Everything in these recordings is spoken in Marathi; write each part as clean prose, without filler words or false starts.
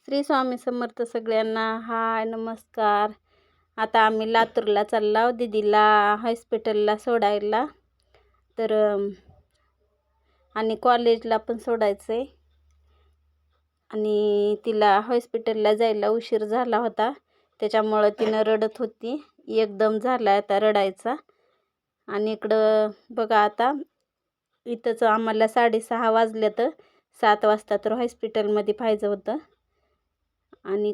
श्री स्वामी समर्थ सगळ्यांना. हाय, नमस्कार. आता आम्ही लातूरला चाललो दीदीला हॉस्पिटलला सोडायला. तर आणि कॉलेजला पण सोडायचं आहे. आणि तिला हॉस्पिटलला जायला उशीर झाला होता, त्याच्यामुळं तिनं रडत होती. एकदम झाला आता रडायचा. आणि इकडं बघा, आता इथंच आम्हाला 6:30 वाजले, तर 7 वाजता तर हॉस्पिटलमध्ये पाहिजे होतं. आणि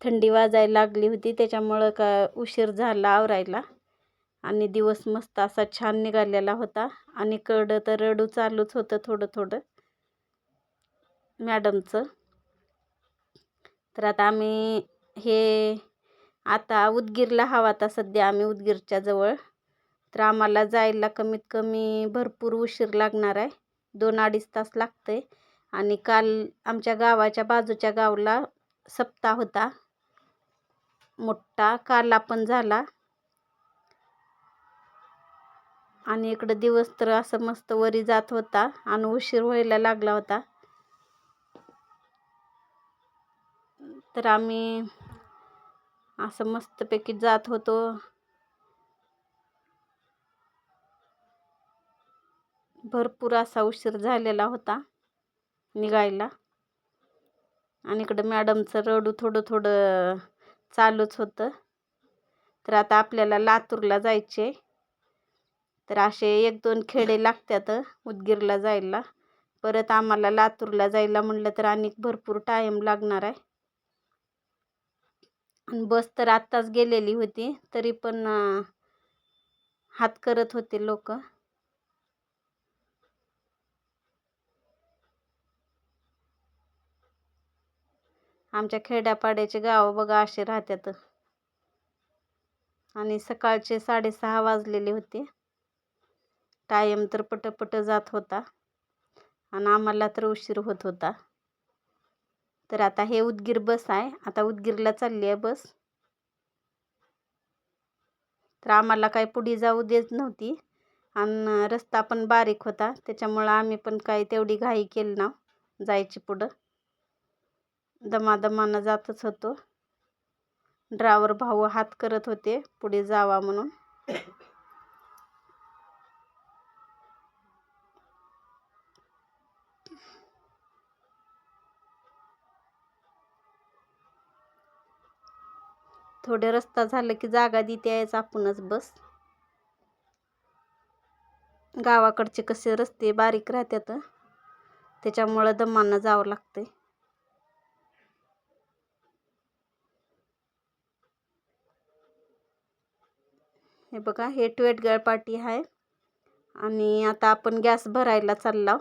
थंडी वाजायला लागली होती, त्याच्यामुळं का उशीर झाला आवरायला. आणि दिवस मस्त असा छान निघालेला होता. आणि कडं तर रडू चालूच होतं थोडं थोडं मॅडमचं. तर आता आम्ही आता उदगीरला हवा. आता सध्या आम्ही उदगीरच्या जवळ. तर आम्हाला जायला कमीत कमी भरपूर उशीर लागणार आहे. 2-2.5 तास लागते. आणि काल आमच्या गावाच्या बाजूच्या गावला सप्ताह होता मोठा, काल आपण झाला. आणि इकडं दिवस तर असं मस्त वरी जात होता आणि उशीर व्हायला लागला होता. तर आम्ही असं मस्तपैकी जात होतो. भरपूर असा उशीर झालेला होता निघायला. आणि इकडं मॅडमचं रडू थोडं थोडं चालूच होतं. तर आता आपल्याला लातूरला जायचे. तर असे 1-2 खेडे लागतात उदगीरला जायला. परत आम्हाला लातूरला जायला म्हणलं तर आणि भरपूर टाईम लागणार आहे. आणि बस तर आत्ताच गेलेली होती, तरी पण हात करत होते लोक. आमच्या खेड्यापाड्याचे गाव बघा असे राहतात. आणि सकाळचे 6:30 वाजलेले होते. टाईम तर पटपट जात होता आणि आम्हाला तर उशीर होत होता. तर आता हे उदगीर बस आहे. आता उदगीरला चालली आहे बस. तर आम्हाला काही पुढे जाऊ देत नव्हती. आणि रस्ता पण बारीक होता, त्याच्यामुळं आम्ही पण काही तेवढी घाई केली ना जायची पुढं. दमादमानं जातच होतो. ड्रायव्हर भाऊ हात करत होते पुढे जावा म्हणून. थोडे रस्ता झालं की जागा देते यायच आपणच बस. गावाकडचे कसे रस्ते बारीक राहतात, त्याच्यामुळं दमानं जावं लागतंय. हे बघा, हे ट्वेटगळ पाटी आहे. आणि आता आपण गॅस भरायला चाललो.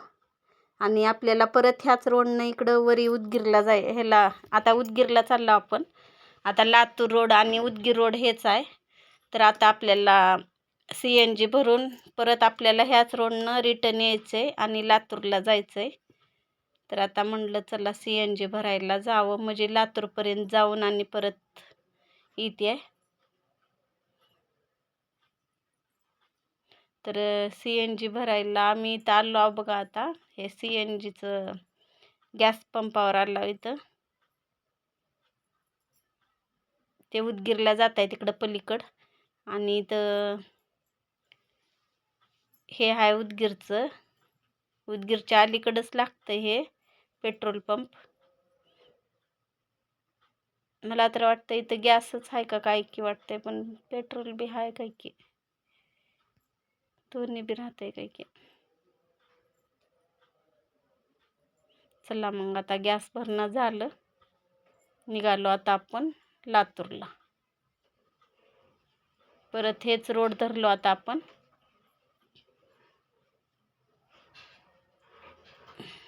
आणि आपल्याला परत ह्याच रोडनं इकडं वरी उदगीरला ह्याला आता उदगीरला चाललो आपण. आता लातूर रोड आणि उदगीर रोड हेच आहे. तर आता आपल्याला CNG भरून परत आपल्याला ह्याच रोडनं रिटर्न यायचं आहे आणि लातूरला जायचं आहे. तर आता म्हणलं चला CNG भरायला जावं, म्हणजे लातूरपर्यंत जाऊन आणि परत येते. तर CNG भरायला आम्ही इथं आलो आहो बघा. आता हे CNGचं गॅस पंपावर आलो इथं. ते उदगीरला जात आहे तिकडं पलीकडं. आणि इथं हे आहे उदगीरचं. उदगीरच्या अलीकडंच लागतं हे पेट्रोल पंप. मला तर वाटतं इथं गॅसच आहे का काय की वाटतंय, पण पेट्रोल बी आहे काय की, दोन्ही बी राहतंय काय की. चला मग आता गॅस भरणं झालं, निघालो आता आपण लातूरला. परत हेच रोड धरलो आता आपण.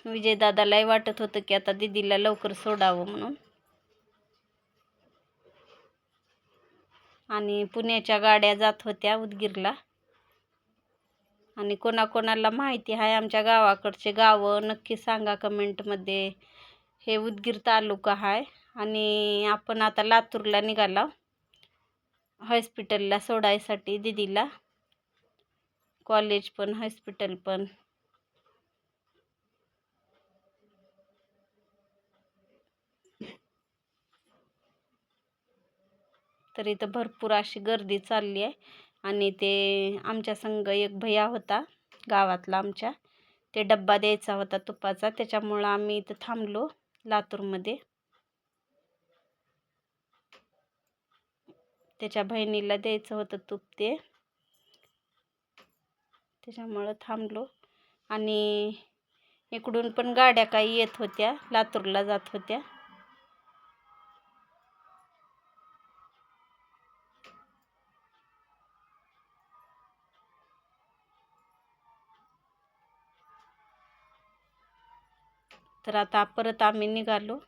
विजयदादालाही वाटत होतं की आता दीदीला लवकर सोडावं म्हणून. आणि पुण्याच्या गाड्या जात होत्या उदगीरला. आणि कोणाकोणाला माहिती आहे आमच्या गावाकडचे गावं नक्की सांगा कमेंटमध्ये. हे उदगीर तालुका आहे. आणि आपण आता लातूरला निघालो हॉस्पिटलला सोडायसाठी दीदीला. कॉलेज पण हॉस्पिटल पण. तर इथं भरपूर अशी गर्दी चालली आहे. आणि ते आमच्या संग एक भैया होता गावातला आमच्या, ते डब्बा द्यायचा होता तुपाचा, त्याच्यामुळं आम्ही इथं थांबलो लातूरमध्ये. त्याच्या बहिणीला द्यायचं होतं तूप, ते त्याच्यामुळं थांबलो. आणि इकडून पण गाड्या काही येत होत्या, लातूरला जात होत्या. तर आता परत आम्ही निघालो.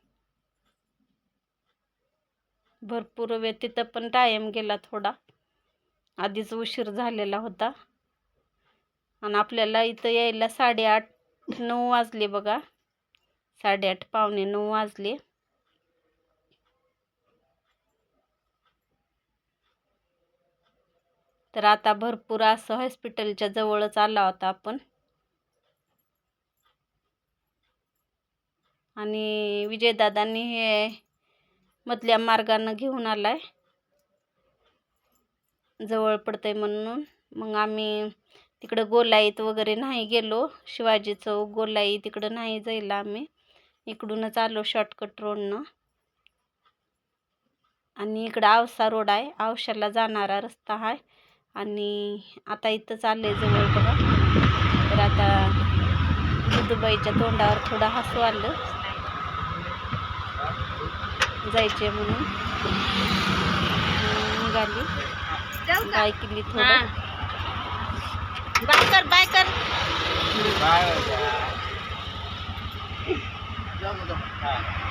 भरपूर वेळ तिथं पण टाईम गेला थोडा, आधीच उशीर झालेला होता. आणि आपल्याला इथं यायला 8:30-9 वाजले बघा. 8:30 पावणे 9 वाजले. तर आता भरपूर असं हॉस्पिटलच्या जवळच आला होता आपण. आणि विजयदादांनी हे मधल्या मार्गानं घेऊन आलाय, जवळ पडतंय म्हणून. मग आम्ही तिकडं गोलाईत वगैरे नाही गेलो, शिवाजी चौक गोलाई तिकडं नाही जायला आम्ही, इकडूनच आलो शॉर्टकट रोडनं. आणि इकडं औसा रोड आहे, औशाला जाणारा रस्ता आहे. आणि आता इथं चाललंय जवळ बघा. तर आता दुबईच्या तोंडावर थोडं हसू आलं जायचे म्हणून. निघाली, बाय केली थोडं. बाय कर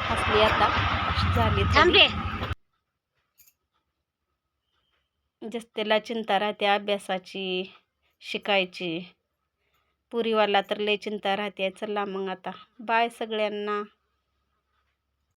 हसली आता झाली थांबले. जस्तेला चिंता राहते अभ्यासाची, शिकायची. पुरीवाला तर लय चिंता राहते. चला मग आता बाय सगळ्यांना.